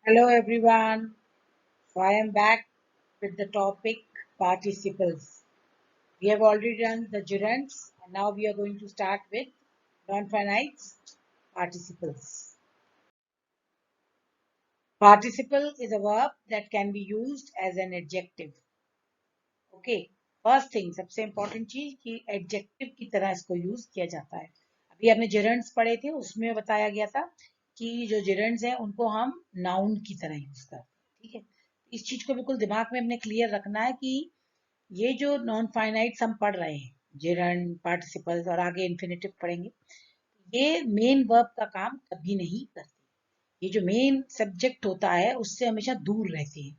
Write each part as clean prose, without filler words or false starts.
Hello everyone. So I am back with the topic participles. We have already done the gerunds and now we are going to start with non-finite participles. Participle is a verb that can be used as an adjective. Okay. First thing सबसे important चीज कि adjective की तरह इसको use किया जाता है. अभी आपने जेरंड्स पढ़े थे उसमें बताया गया था कि जो जेरंड्स हैं उनको हम नाउन की तरह यूज करते हैं. ठीक है. इस चीज को बिल्कुल दिमाग में हमने क्लियर रखना है कि ये जो नॉन फाइनाइट्स हम पढ़ रहे हैं जेरंड पार्टिसिपल्स और आगे इन्फिनेटिव पढ़ेंगे ये मेन वर्ब का काम कभी नहीं करते. ये जो मेन सब्जेक्ट होता है उससे हमेशा दूर रहते हैं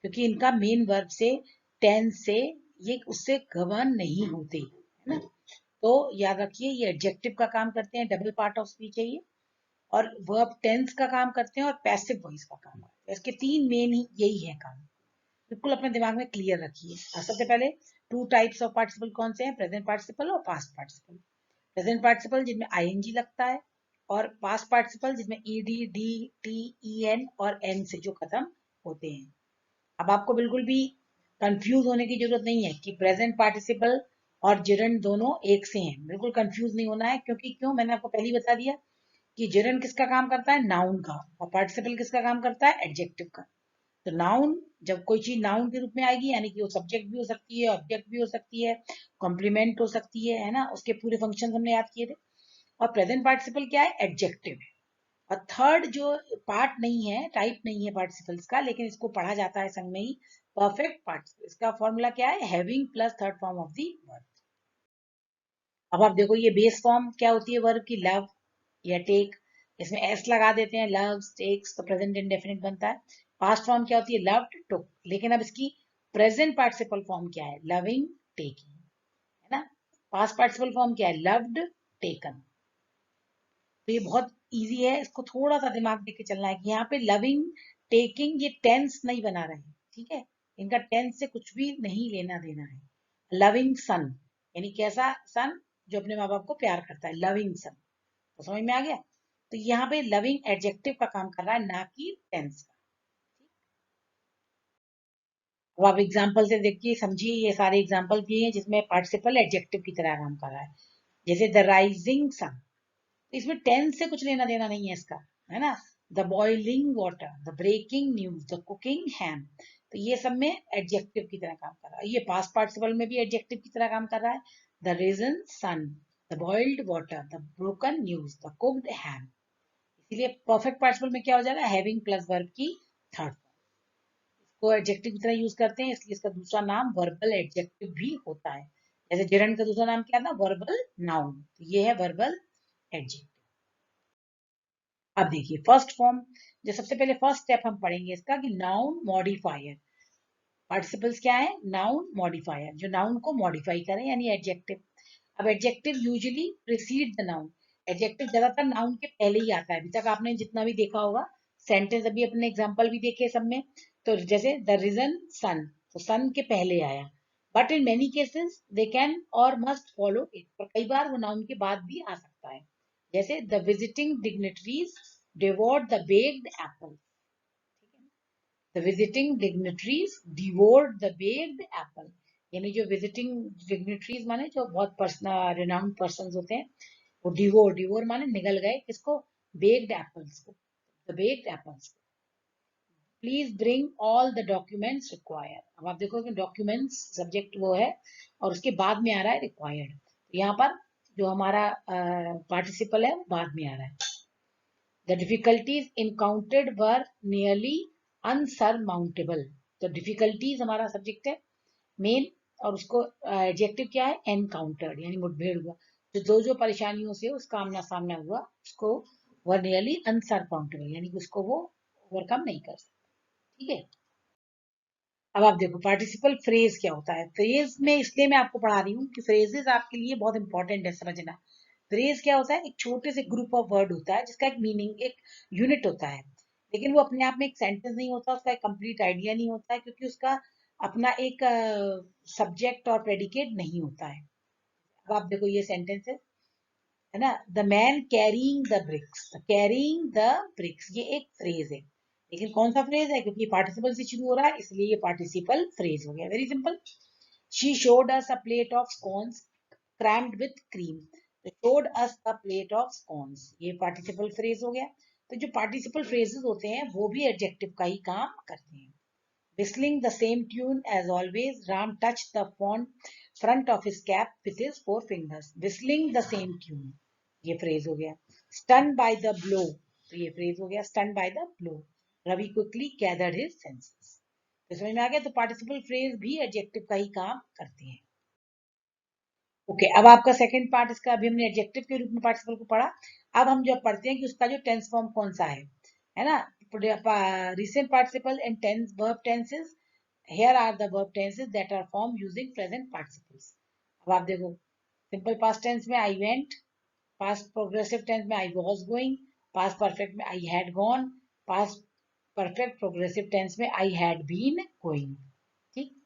क्योंकि इनका मेन वर्ब से टेंस से ये उससे गवर्न नहीं होते है ना. तो याद रखिए ये एडजेक्टिव का काम करते हैं, डबल पार्ट ऑफ स्पीच है ये, और वर्ब टेंस का काम करते हैं और पैसिव वॉइस का काम करते हैं. इसके तीन मेन ही यही है काम. बिल्कुल अपने दिमाग में क्लियर रखिए. सबसे पहले टू टाइप्स ऑफ पार्टिसिपल कौन से हैं? प्रेजेंट पार्टिसिपल और पास्ट पार्टिसिपल. प्रेजेंट पार्टिसिपल जिसमें आईएनजी लगता है और पास्ट पार्टिसिपल जिसमें ED D T E N और एन से जो खत्म होते हैं. अब आपको बिल्कुल भी कंफ्यूज होने की जरूरत नहीं है कि प्रेजेंट पार्टिसिपल और जिरंड दोनों एक से हैं. बिल्कुल कंफ्यूज नहीं होना है क्योंकि क्यों मैंने आपको पहले ही बता दिया कि जिरंड किसका काम करता है? नाउन का. और पार्टिसिपल किसका काम करता है? एडजेक्टिव का. तो नाउन जब कोई चीज नाउन के रूप में आएगी यानी कि वो सब्जेक्ट भी हो सकती है, ऑब्जेक्ट भी हो सकती है, कॉम्प्लीमेंट हो सकती है ना. उसके पूरे फंक्शन हमने याद किए थे. और प्रेजेंट पार्टिसिपल क्या है? एडजेक्टिव है. और थर्ड जो पार्ट नहीं है, टाइप नहीं है पार्टिसिपल्स का, लेकिन इसको पढ़ा जाता है संग में ही, परफेक्ट पार्टिसिपल. इसका फॉर्मूला क्या है? Having plus third form of the verb. अब आप देखो ये बेस फॉर्म क्या होती है वर्ब की? लव या टेक. इसमें एस लगा देते हैं, लव्स टेक्स, तो प्रेजेंट इंडेफिनिट बनता है. पास्ट फॉर्म क्या होती है? लव्ड टुक. लेकिन अब इसकी प्रेजेंट पार्टिसिपल फॉर्म क्या है? लविंग टेकिंग, है ना. पास्ट पार्टिसिपल फॉर्म क्या है? Loved taken. तो ये बहुत इजी है, इसको थोड़ा सा दिमाग देके चलना है कि यहाँ पे लविंग टेकिंग ये टेंस नहीं बना रहे हैं. ठीक है. इनका टेंस से कुछ भी नहीं लेना देना है. लविंग सन यानी कैसा सन? जो अपने माँ बाप को प्यार करता है, लविंग सन. तो समझ में आ गया. तो यहाँ पे लविंग एडजेक्टिव का काम कर रहा है ना कि टेंस का. अब आप एग्जाम्पल से देखिए समझिए. ये सारे एग्जाम्पल दिए हैं जिसमें पार्टिसिपल एडजेक्टिव की तरह काम कर रहा है. जैसे द राइजिंग सन, इसमें टेंस से कुछ लेना देना नहीं है इसका, है ना. The boiling water, the breaking news, the cooking ham, तो ये सब में एडजेक्टिव की तरह काम कर रहा है. ये पास्ट पार्टिसिपल में भी एडजेक्टिव की तरह काम कर रहा है. The risen sun, the boiled water, the broken news, the cooked ham. इसीलिए परफेक्ट पार्टिसिपल में क्या हो जाएगा? हैविंग प्लस वर्ब की थर्ड फॉर्म. इसको एडजेक्टिव की तरह यूज करते हैं इसलिए इसका दूसरा नाम वर्बल एडजेक्टिव भी होता है. जैसे जेरंड का दूसरा नाम क्या था? Verbal noun. तो ये है वर्बल एडजेक्टिव. अब देखिए फर्स्ट फॉर्म, जो सबसे पहले फर्स्ट स्टेप हम पढ़ेंगे इसका कि नाउन मॉडिफायर. पार्टिसिपल्स क्या है? नाउन मॉडिफायर, जो नाउन को मॉडिफाई करें यानी एडजेक्टिव. अब adjective usually preceded the noun. Adjective ज्यादातर नाउन के पहले ही आता है. अभी तक आपने जितना भी देखा होगा सेंटेंस, अभी अपने एग्जांपल भी देखे सब में. तो जैसे द रीजन सन, तो सन के पहले आया. But in many cases they can और मस्ट फॉलो इट, पर कई बार वो नाउन के बाद भी आ सकता है. जैसे the visiting dignitaries devoured the baked apple. The visiting dignitaries devoured the baked apple. यानी जो विजिटिंग डिग्नेटरीज माने जो बहुत पर्सनल रिनाउंड पर्सन होते हैं, वो डिवोर, डिवोर माने निगल गए किसको? बेक्ड एप्पल्स को. द बेक्ड एप्पल्स को. Please bring all the documents required. अब आप देखो कि डॉक्यूमेंट्स सब्जेक्ट वो है और उसके बाद में आ रहा है रिक्वायर्ड. यहाँ पर जो हमारा पार्टिसिपल है बाद में आ रहा है. The difficulties encountered were nearly unsurmountable. तो difficulties हमारा सब्जेक्ट है मेन, और उसको एडजेक्टिव क्या है? एनकाउंटर्ड यानी मुठभेड़ हुआ. तो जो परेशानियों से उसका आमना सामना हुआ उसको वर नियरली अनसरमाउंटेबल यानी कि उसको वो ओवरकम नहीं कर सकता. ठीक है. अब आप देखो पार्टिसिपल फ्रेज क्या होता है. फ्रेज में इसलिए मैं आपको पढ़ा रही हूँ कि फ्रेजेस आपके लिए बहुत इंपॉर्टेंट है समझना. फ्रेज क्या होता है? एक छोटे से ग्रुप ऑफ वर्ड होता है जिसका एक मीनिंग, एक यूनिट होता है, लेकिन वो अपने आप में एक सेंटेंस नहीं होता, उसका एक कंप्लीट आइडिया नहीं होता है क्योंकि उसका अपना एक सब्जेक्ट और प्रेडिकेट नहीं होता है. अब आप देखो ये सेंटेंस है ना. The man carrying the bricks, carrying the bricks, ये एक फ्रेज है. लेकिन कौन सा फ्रेज है, क्योंकि पार्टिसिपल से शुरू हो रहा है इसलिए ये पार्टिसिपल फ्रेज हो गया। Very simple. She showed us a plate of scones crammed with cream. तो showed us a plate of scones, ये पार्टिसिपल फ्रेज हो गया। तो जो पार्टिसिपल फ्रेजेस होते हैं वो भी एडजेक्टिव का ही काम करते हैं। Whistling the same tune as always, Ram touched the front of his cap with his four fingers. Whistling the same tune, ये फ्रेज हो गया। Stunned by the blow, तो ये फ्रेज हो गया stunned by the blow. Ravi quickly gathered his senses. तो समझ में आ गया। तो पार्टिसिपल फ्रेज भी एडजेक्टिव का ही काम करते हैं। ओके अब आपका सेकंड पार्ट इसका, अभी हमने एडजेक्टिव के रूप में पार्टिसिपल को पढ़ा। अब हम जब पढ़ते हैं कि उसका जो टेंस फॉर्म कौन सा है ना। Present participle and tense verb tenses, here are the verb tenses that are form using present participles. अब आप देखो, सिंपल पास्ट टेंस में I went, past progressive tense में I was going, past perfect में I had gone, past perfect progressive tense में I had been going. ठीक।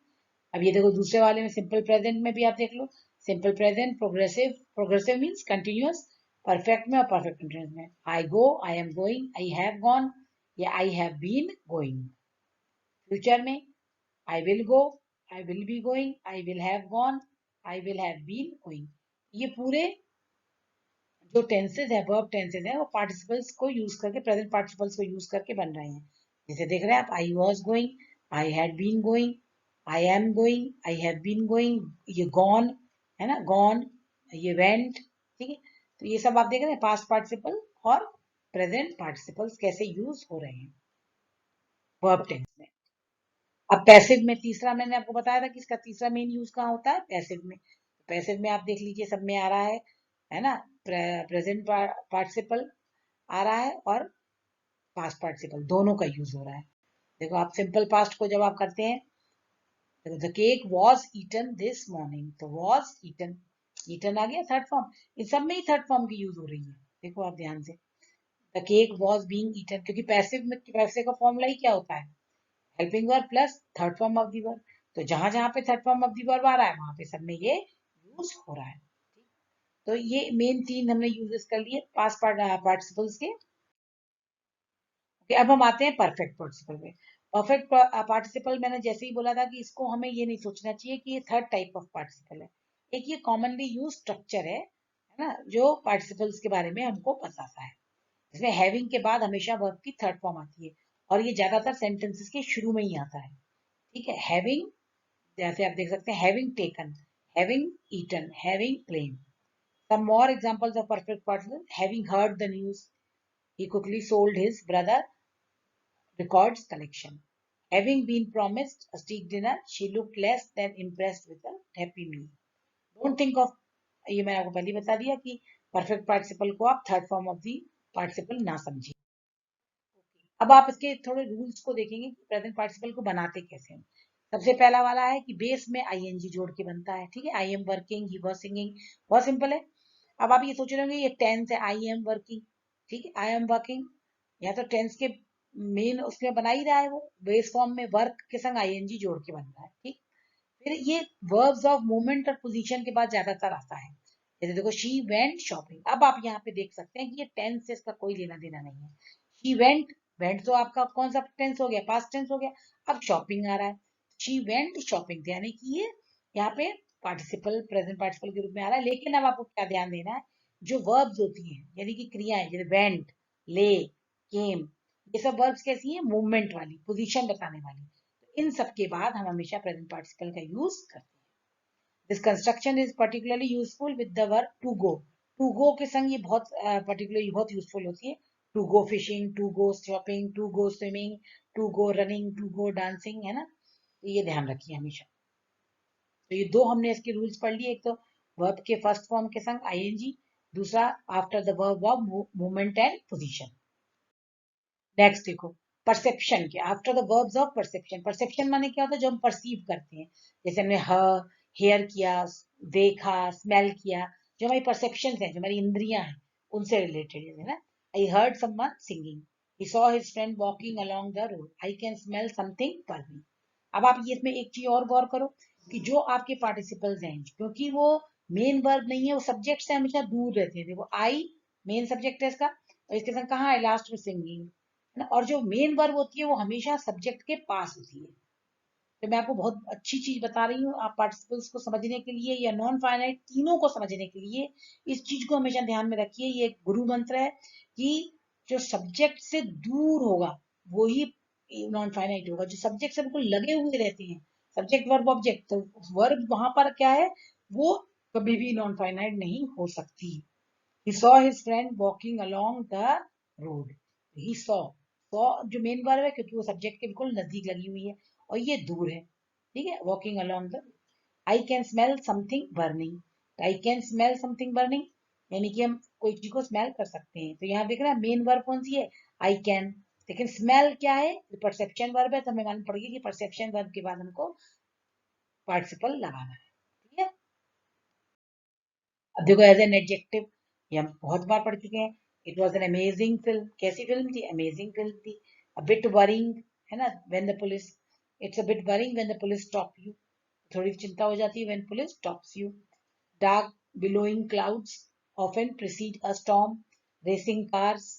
अब ये देखो दूसरे वाले में सिंपल प्रेजेंट में भी आप देख लो, simple present progressive, progressive means continuous, perfect में और परफेक्ट कंटिन्यूअस में I go, I am going, I have gone या I have been going. Future में I will go, I will be going, I will have gone, I will have been going. ये पूरे जो tenses है, verb tenses है, वो participles को use करके, प्रेजेंट पार्टिसिपल्स को यूज करके बन रहे हैं। जैसे देख रहे हैं आप, I was going, I had been going, I am going, I have been going, ये गॉन है ना, गॉन, ये वेंट। ठीक है। तो ये सब आप देख रहे हैं पास्ट पार्टिसिपल और प्रेजेंट पार्टिसिपल्स कैसे यूज हो रहे हैं वर्ब टेंस में। अब पैसिव में तीसरा मैंने आपको बताया था कि इसका तीसरा मेन यूज कहाँ होता है, पैसिव में। पैसिव में आप देख लीजिए सब में आ रहा है ना, प्रेजेंट पार्टिसिपल आ रहा है और पास्ट पार्टिसिपल दोनों का यूज हो रहा है। देखो आप सिंपल पास्ट को जब आप करते हैं, देखो the cake was eaten this morning, तो वॉज ईटन, ईटन आ गया थर्ड फॉर्म। इन सब में ही थर्ड फॉर्म की यूज हो रही है। देखो आप ध्यान से, the cake was being eaten, क्योंकि पैसिव में पैसिव का फॉर्मूला ही क्या होता है, helping verb plus third form of the verb. तो जहां जहां पे third form of the verb आ रहा है वहां पे सब में ये यूज हो रहा है। तो ये मेन तीन हमने यूजेस कर लिए पास्ट पार्टिसिपल्स के। अब हम आते हैं परफेक्ट पार्टिसिपल में। परफेक्ट पार्टिसिपल मैंने जैसे ही बोला था कि इसको हमें ये नहीं सोचना चाहिए कि ये थर्ड टाइप ऑफ पार्टिसिपल है। एक ये कॉमनली यूज स्ट्रक्चर है ना, जो पार्टिसिपल्स के बारे में हमको बताता है। इसमें हैविंग के बाद हमेशा वर्ब की थर्ड फॉर्म आती है और ये ज्यादातर सेंटेंसेस के शुरू में ही आता है। ठीक है। हैविंग, जैसे आप देख सकते हैं, having taken, having eaten, having plain. Some more examples of perfect participle: having heard the news, he quickly sold his brother records collection. Having been promised a steak dinner, she looked less than impressed with a happy meal. Don't think of, ये मैंने आपको पहले बता दिया कि perfect participle को आप third form of the participle ना समझिए। अब आप इसके थोड़े रूल्स को देखेंगे कि प्रेजेंट पार्टिसिपल को बनाते कैसे हैं। सबसे पहला वाला है कि बेस में आईएनजी जोड़ के बनता है। ठीक है। I am working, he was singing, बहुत सिंपल है। अब आप ये सोच रहे होंगे ये टेंस है, आई एम वर्किंग। ठीक है, आई एम वर्किंग, या तो टेंस के मेन उसमें बना ही रहा है, वो बेस फॉर्म में वर्क के संग आईएनजी जोड़ के बन रहा है। ठीक। फिर ये वर्ब्स ऑफ मूवमेंट और पोजीशन के बाद ज्यादातर आता है। जैसे देखो, शी वेंट शॉपिंग। अब आप यहाँ पे देख सकते हैं कि ये टेंस से इसका कोई लेना देना नहीं है। शी वेंट, वेंट तो आपका कौन सा टेंस हो गया, पास्ट टेंस हो गया। अब शॉपिंग आ रहा है, शी वेंट शॉपिंग, यानी कि ये यहाँ पे पार्टिसिपल प्रेजेंट पार्टिसिपल के रूप में आ रहा है। लेकिन अब आपको क्या ध्यान देना है, जो वर्ब्स होती हैं यानी कि क्रियाएं, जैसे वेंट, ले, केम, ये सब वर्ब्स कैसी हैं, मूवमेंट वाली, पोजीशन बताने वाली। इन सब के बाद हम हमेशा प्रेजेंट पार्टिसिपल का यूज करते हैं। This construction is particularly useful with the verb to go. To go के संग ये बहुत पर्टिकुलरली बहुत यूजफुल होती है। To go fishing, to go shopping, to go swimming, to go running, to go dancing, है ना। तो ये ध्यान रखिए हमेशा। तो ये दो हमने इसके रूल्स पढ़ लिए, एक तो वर्ब के फर्स्ट फॉर्म के संग आईएनजी, दूसरा after the verb of movement and position. Next देखो, परसेप्शन के after the verbs of perception. Perception माने क्या होता है, जो हम परसीव करते हैं। जैसे हमने हेयर किया, देखा, स्मेल किया, जो हमारी परसेप्शन है, जो हमारी इंद्रियां हैं, उनसे रिलेटेड है ना। I heard someone singing, he saw his friend walking along the road, I can smell something burning. अब आप ये इसमें एक चीज और गौर करो कि जो आपके पार्टिसिपल्स हैं, क्योंकि वो मेन वर्ब नहीं है, वो सब्जेक्ट से हमेशा दूर रहते हैं। देखो आई मेन सब्जेक्ट है इसका, और इसके संग कहाँ है लास्ट में सिंगिंग, ना, और जो मेन वर्ब होती है वो हमेशा सब्जेक्ट के पास होती है। तो मैं आपको बहुत अच्छी चीज बता रही हूँ, आप पार्टिसिपल्स को समझने के लिए या नॉन फाइनाइट तीनों को समझने के लिए इस चीज को हमेशा ध्यान में रखिए। ये एक गुरु मंत्र है कि जो सब्जेक्ट से दूर होगा वो ही नॉन फाइनाइट होगा। जो सब्जेक्ट से बिल्कुल लगे हुए रहते हैं, सब्जेक्ट वर्ब ऑब्जेक्ट, तो वर्ब वहां पर क्या है, वो कभी भी नॉन फाइनाइट नहीं हो सकती। He saw his friend walking along the road. He saw जो मेन वर्ब है, क्योंकि वो सब्जेक्ट के बिल्कुल नजदीक लगी हुई है और ये दूर है, ठीक है। Walking along the, I can smell something burning, I can smell something burning, यानी कि हम कोई चीज को स्मेल कर सकते हैं। तो यहाँ देख रहे हैं मेन वर्ब कौन सी है, आई कैन, लेकिन स्मेल क्या है, परसेप्शन वर्ब है, तो हमें मालूम पड़ेगी कि परसेप्शन वर्ब के बाद हमको पार्टिसिपल लगाना है, ठीक है। अब देखो एज एन एडजेक्टिव, ये हम बहुत बार पढ़ चुके हैं। It was an amazing film, कैसी फिल्म थी, अमेजिंग फिल्म थी। अ बिट वरिंग, है ना, when the police, it's a bit worrying when the police stop you, थोड़ी चिंता हो जाती है when police stops you. Dark billowing clouds often precede a storm, racing cars,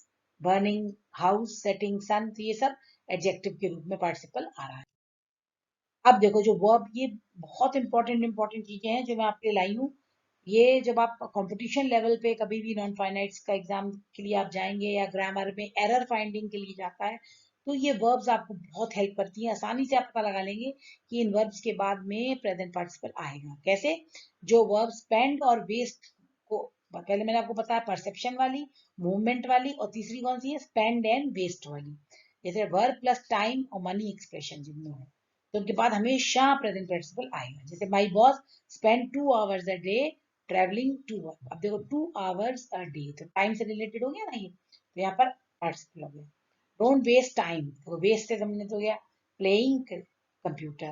burning house, setting sun, तो ये सब एडजेक्टिव के रूप में पार्टिसिपल आ रहा है। अब देखो जो वर्ब, ये बहुत इंपॉर्टेंट चीजें हैं जो मैं आपके लिए लाई हूँ। ये जब आप कंपटीशन लेवल पे कभी भी नॉन फाइनाइट्स का एग्जाम के लिए आप जाएंगे या ग्रामर में एरर फाइंडिंग के लिए जाता है, तो ये वर्ब्स आपको बहुत हेल्प करती हैं। आसानी से आप पता लगा लेंगे कि इन वर्ब्स के बाद में प्रेजेंट पार्टिसिपल आएगा कैसे। जो वर्ब स्पेंड और वेस्ट को, पहले मैंने आपको बताया परसेप्शन वाली, मूवमेंट वाली, और तीसरी कौन सी है, स्पेंड एंड वेस्ट वाली। जैसे वर्ब प्लस टाइम और मनी एक्सप्रेशन जिनमें है, तो उनके बाद हमेशा प्रेजेंट पार्टिसिपल आएगा। जैसे my boss spend 2 hours a day travelling to work, अब देखो 2 आवर्स अ डे, तो टाइम से रिलेटेड हो गया ना ये, तो यहाँ पर पार्टिसिपल हो गया। डोंट वेस्ट टाइम, तो वेस्ट से समझने तो गया playing computer.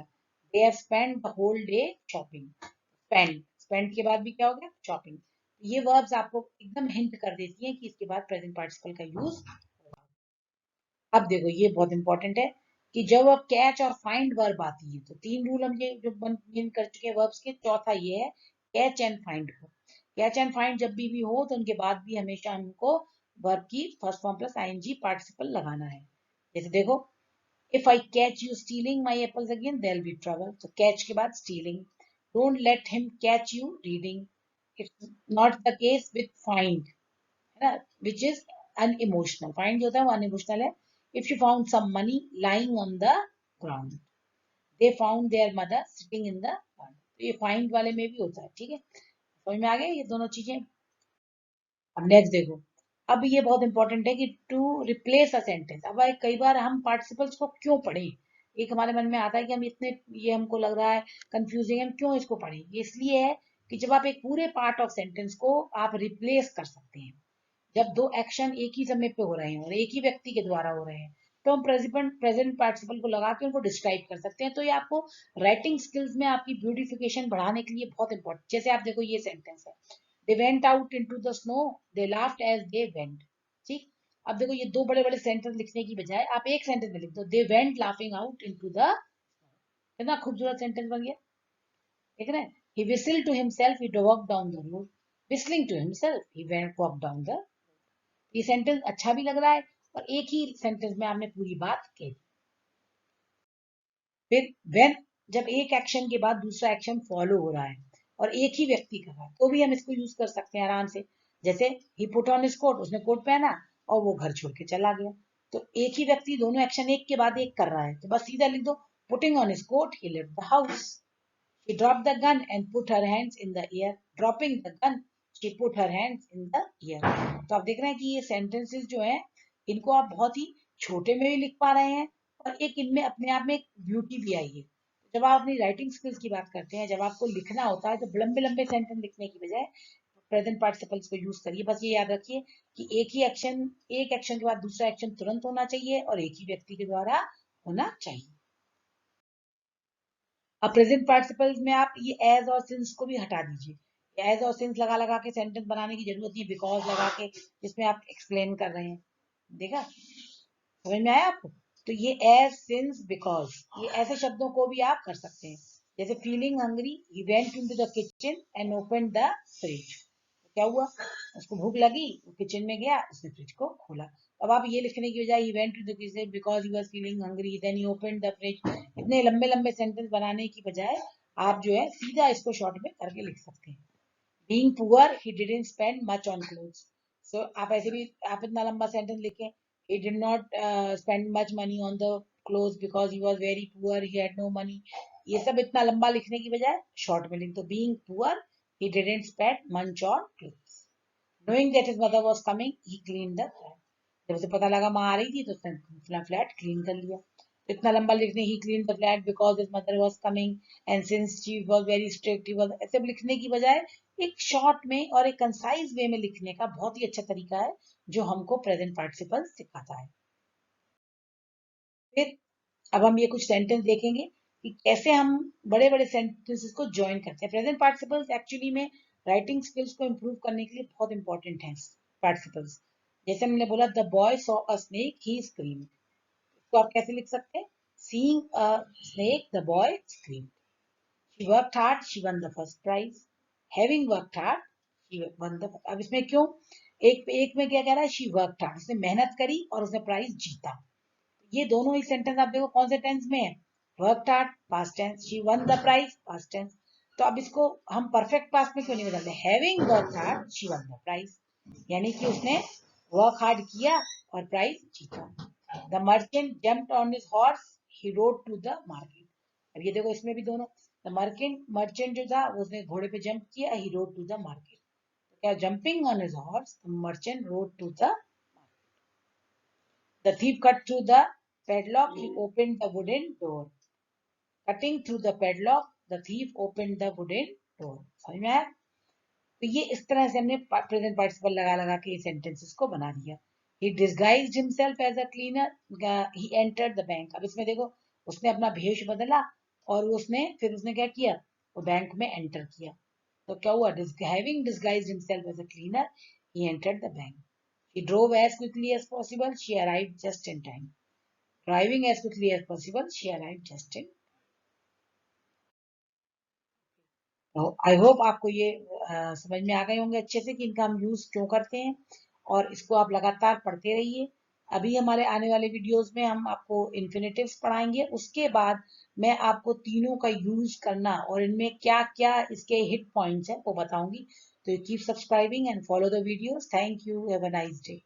They have spend the whole day shopping, spend, spend के बाद भी क्या हो गया, शॉपिंग। ये वर्ब्स आपको एकदम हिंट कर देती हैं कि इसके बाद प्रेजेंट पार्टिसिपल का यूज। अब देखो ये बहुत इंपॉर्टेंट है कि जब अब कैच और फाइंड वर्ब आती है, तो तीन रूल हम ये जो मेन कर चुके हैं वर्ब्स के, चौथा ये है कैच एंड फाइंड हो। कैच एंड फाइंड जब भी हो तो उनके बाद भी हमेशा हमको वर्ब की first form plus ING participle लगाना है। जैसे देखो, if I catch you stealing my apples again there will be trouble, तो कैच के बाद stealing. Don't let him catch you reading, it's not the case with find, है ना, which is unemotional. Find जो होता है वो अनइमोशनल है। If you found some money lying on the ground, they found their mother sitting in the garden, तो ये find वाले में भी होता है, ठीक है। समझ में आ गया ये दोनों चीजें। अब नेक्स्ट देखो, अब ये बहुत इंपॉर्टेंट है कि टू रिप्लेस अ सेंटेंस। अब कई बार हम पार्टिसिपल्स को क्यों पढ़ें, एक हमारे मन में आता है कि हम इतने, ये हमको लग रहा है कंफ्यूजिंग, हम क्यों इसको पढ़ें। ये इसलिए है कि जब आप एक पूरे पार्ट ऑफ सेंटेंस को आप रिप्लेस कर सकते हैं, जब दो एक्शन एक ही समय पे हो रहे हैं और एक ही व्यक्ति के द्वारा हो रहे हैं, तो हम प्रेजेंट पार्टिसिपल को लगा के उनको डिस्क्राइब कर सकते हैं। तो ये आपको राइटिंग स्किल्स में आपकी ब्यूटिफिकेशन बढ़ाने के लिए बहुत इंपॉर्टेंट। जैसे आप देखो ये सेंटेंस है, they went out into the snow, they laughed as they went, ठीक। अब देखो ये दो बड़े बड़े सेंटेंस लिखने की बजाय आप एक सेंटेंस में लिख दो, they went laughing out into the, कितना खूबसूरत सेंटेंस बन गया, ठीक है ना। He whistle to himself, he walk down the road, whistling to himself, he went walk down the, ये सेंटेंस अच्छा भी लग रहा है और एक ही सेंटेंस में आपने पूरी बात कही। फिर व्हेन, जब एक एक्शन के बाद दूसरा एक्शन फॉलो हो रहा है और एक ही व्यक्ति कर रहा है, तो भी हम इसको यूज कर सकते हैं आराम से। जैसे ही पुट ऑन हिज कोट, उसने कोट पहना और वो घर छोड़ के चला गया, तो एक ही व्यक्ति दोनों एक्शन एक के बाद एक कर रहा है, तो बस सीधा लिख दो, putting on his coat he left the house, she dropped the gun and put her hands in the air, dropping the gun she put her hands in the air। तो आप देख रहे हैं कि ये सेंटेंसेस जो हैं, इनको आप बहुत ही छोटे में भी लिख पा रहे हैं और एक इनमें अपने आप में एक ब्यूटी भी आई है। जब आप अपनी राइटिंग स्किल्स की बात करते हैं, जब आपको लिखना होता है, तो लंबे लंबे सेंटेंस लिखने की बजाय प्रेजेंट पार्टिसिपल्स को यूज करिए। बस ये याद रखिए कि एक एक्शन के बाद दूसरा एक्शन तुरंत होना चाहिए और एक ही व्यक्ति के द्वारा होना चाहिए। अब प्रेजेंट पार्टिसिपल्स में आप ये एज और सिंस को भी हटा दीजिए। एज और सिंस लगा लगा के सेंटेंस बनाने की जरूरत नहीं, बिकॉज लगा के जिसमें आप एक्सप्लेन कर रहे हैं, देखा, समझ में आया आपको। तो ये एज सिंस बिकॉज, ये ऐसे शब्दों को भी आप कर सकते हैं। जैसे feeling hungry, he went into the kitchen and open the fridge, क्या हुआ, उसको भूख लगी, वो किचन में गया, उसने फ्रिज को खोला। अब आप ये लिखने की बजाय he went to the kitchen because he was feeling hungry, then he opened the fridge, इतने लंबे लंबे सेंटेंस बनाने की बजाय आप जो है सीधा इसको शॉर्ट में करके लिख सकते हैं. Being poor, he didn't spend much on clothes. So आप ऐसे भी आप इतना लंबा सेंटेंस लिखें, he did not spend much money on the clothes because he was very poor, he had no money. ये सब इतना लंबा लिखने की बजाय शॉर्ट में लिख दो. Being poor, he didn't spend much on clothes. Knowing that his mother was coming, he cleaned the flat. जब उसे पता लगा माँ आ रही थी तो उसने अपना फ्लैट क्लीन कर लिया. इतना लंबा लिखने ही cleaned the flat because his mother was coming and since she was very strict he was, ऐसे लिखने की बजाय एक शॉर्ट में और एक कंसाइज वे में लिखने का बहुत ही अच्छा तरीका है जो हमको प्रेजेंट पार्टिसिपल सिखाता है. फिर अब हम ये कुछ सेंटेंस देखेंगे कि कैसे हम बड़े बड़े सेंटेंसेस को ज्वाइन करते हैं. प्रेजेंट पार्टिसिपल्स एक्चुअली में राइटिंग स्किल्स को इम्प्रूव करने के लिए बहुत इंपॉर्टेंट हैं. पार्टिसिपल्स जैसे हमने बोला the boy saw a snake he screamed, इसको आप कैसे लिख सकते हैं? Seeing a snake the boy screamed. She worked hard she won the first prize. Having worked hard she won the. अब इसमें क्यों एक में क्या कह रहा है? शी वर्कड हार्ड, उसने मेहनत करी और उसने प्राइज जीता. ये दोनों ही सेंटेंस आप देखो कौन से टेंस में है? Worked hard past tense, she won the prize past tense. तो अब इसको हम परफेक्ट पास्ट में क्यों नहीं बदलते? Having worked hard she won the prize, यानी कि उसने वर्क हार्ड किया और प्राइज जीता. The merchant jumped on his horse he rode to the market. अब ये देखो इसमें भी दोनों, द मर्चेंट जो था उसने घोड़े पे जंप किया, he rode to the market. तो क्या jumping on his horse the merchant rode to the. The thief cut through the padlock, he opened the wooden door. Cutting through the padlock, the thief opened the wooden door. समझ में आया? तो ये इस तरह से हमने प्रेजेंट पार्टिसिपल लगा लगा के ये सेंटेंसेस को बना दिया. He disguised himself as a cleaner. He entered the bank. अब इसमें देखो उसने अपना भेष बदला और उसने फिर उसने क्या किया? वो बैंक में एंटर किया. तो क्या हुआ? Having disguised himself as a cleaner, he entered the bank. He drove as quickly as possible. She arrived just in time. Driving as quickly as possible, she arrived just in. तो I hope आपको ये समझ में आ गए होंगे अच्छे से कि इनका हम यूज क्यों करते हैं और इसको आप लगातार पढ़ते रहिए. अभी हमारे आने वाले वीडियोस में हम आपको इन्फिनेटिव्स पढ़ाएंगे. उसके बाद मैं आपको तीनों का यूज करना और इनमें क्या क्या इसके हिट पॉइंट्स हैं वो बताऊंगी. तो keep subscribing and follow the videos. Thank you. Have a nice day.